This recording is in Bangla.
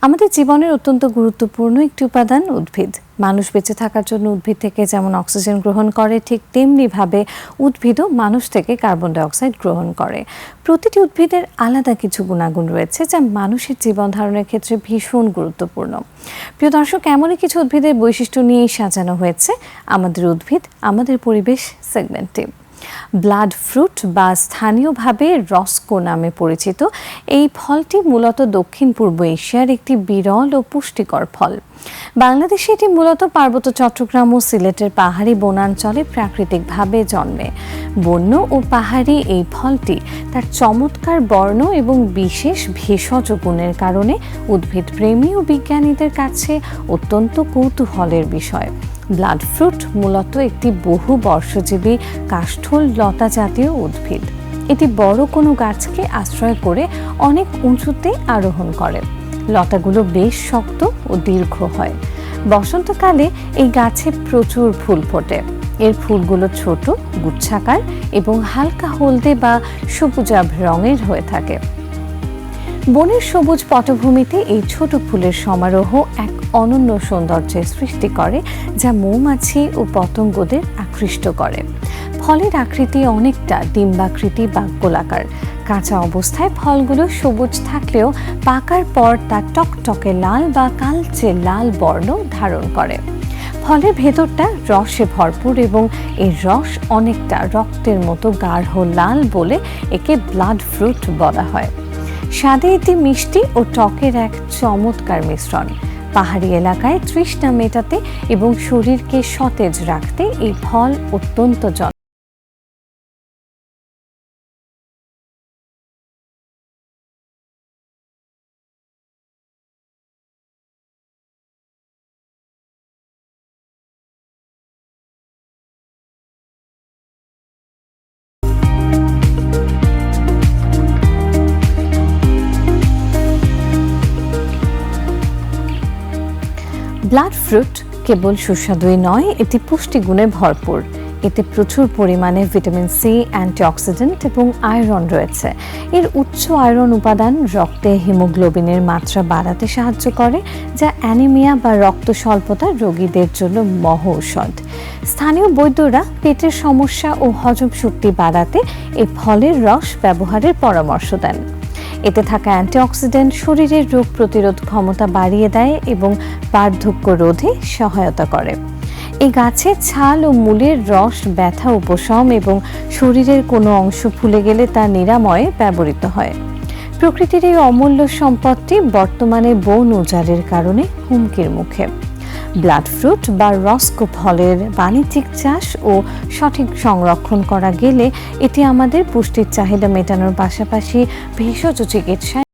আমাদের জীবনের অত্যন্ত গুরুত্বপূর্ণ একটি উপাদান উদ্ভিদ। মানুষ বেঁচে থাকার জন্য উদ্ভিদ থেকে যেমন অক্সিজেন গ্রহণ করে, ঠিক তেমনিভাবে উদ্ভিদও মানুষ থেকে কার্বন ডাই অক্সাইড গ্রহণ করে। প্রতিটি উদ্ভিদের আলাদা কিছু গুণাগুণ রয়েছে যা মানুষের জীবন ধারণের ক্ষেত্রে ভীষণ গুরুত্বপূর্ণ। প্রিয় দর্শক, এমনই কিছু উদ্ভিদের বৈশিষ্ট্য নিয়েই সাজানো হয়েছে আমাদের উদ্ভিদ আমাদের পরিবেশ সেগমেন্টে। ব্লাড ফ্রুট বা স্থানীয়ভাবে রস্কো নামে পরিচিত এই ফলটি মূলত দক্ষিণ পূর্ব এশিয়ার একটি বিরল ও পুষ্টিকর ফল। বাংলাদেশে এটি মূলত পার্বত্য চট্টগ্রাম ও সিলেটের পাহাড়ি বনাঞ্চলে প্রাকৃতিকভাবে জন্মে। বন্য ও পাহাড়ি এই ফলটি তার চমৎকার বর্ণ এবং বিশেষ ভেষজ গুণের কারণে উদ্ভিদ প্রেমী ও বিজ্ঞানীদের কাছে অত্যন্ত কৌতূহলের বিষয়। ব্লাড ফ্রুট মূলত একটি বহু বর্ষজীবী কাষ্ঠল লতা জাতীয় উদ্ভিদ। এটি বড় কোনো গাছকে আশ্রয় করে অনেক উঁচুতে আরোহণ করে। লতাগুলো বেশ শক্ত ও দীর্ঘ হয়। বসন্তকালে এই গাছে প্রচুর ফুল ফোটে। এর ফুলগুলো ছোট, গুচ্ছাকার এবং হালকা হলদে বা সবুজাভ রঙের হয়ে থাকে। বনের সবুজ পটভূমিতে এই ছোট ফুলের সমারোহ এক অনন্য সৌন্দর্যের সৃষ্টি করে, যা মৌমাছি ও পতঙ্গদের আকৃষ্ট করে। ফলের আকৃতি অনেকটা ডিম্বাকৃতি বা গোলাকার। কাঁচা অবস্থায় ফলগুলো সবুজ থাকলেও পাকার পর তা টকটকে লাল বা কালচে লাল বর্ণ ধারণ করে। ফলের ভেতরটা রসে ভরপুর এবং এর রস অনেকটা রক্তের মতো গাঢ় লাল বলে একে ব্লাড ফ্রুট বলা হয়। স্বাদে এটি মিষ্টি ও টকের এক চমৎকার মিশ্রণ। পাহাড়ি এলাকায় তৃষ্ণা মেটাতে এবং শরীরকে সতেজ রাখতে এই ফল অত্যন্ত ব্লাড ফ্রুট কেবল সুস্বাদুই নয়, এটি পুষ্টিগুণে ভরপুর। এতে প্রচুর পরিমাণে ভিটামিন সি, অ্যান্টিঅক্সিডেন্ট এবং আয়রন রয়েছে। এর উচ্চ আয়রন উপাদান রক্তে হিমোগ্লোবিনের মাত্রা বাড়াতে সাহায্য করে, যা অ্যানিমিয়া বা রক্ত স্বল্পতার রোগীদের জন্য মহৌষধ। স্থানীয় বৈদ্যরা পেটের সমস্যা ও হজম শক্তি বাড়াতে এই ফলের রস ব্যবহারের পরামর্শ দেন। এতে থাকা অ্যান্টিঅক্সিডেন্ট শরীরের রোগ প্রতিরোধ ক্ষমতা বাড়িয়ে দেয় এবং বার্ধক্য রোধে সহায়তা করে। এই গাছের ছাল ও মূলের রস ব্যথা উপশম এবং শরীরের কোনো অংশ ফুলে গেলে তা নিরাময়ে ব্যবহৃত হয়। প্রকৃতির এই অমূল্য সম্পদটি বর্তমানে বন উজাড়ের কারণে হুমকির মুখে। ব্লাড ফ্রুট বা রস্কো ফলের বাণিজ্যিক চাষ ও সঠিক সংরক্ষণ করা গেলে এটি আমাদের পুষ্টির চাহিদা মেটানোর পাশাপাশি ভেষজ চিকিৎসায়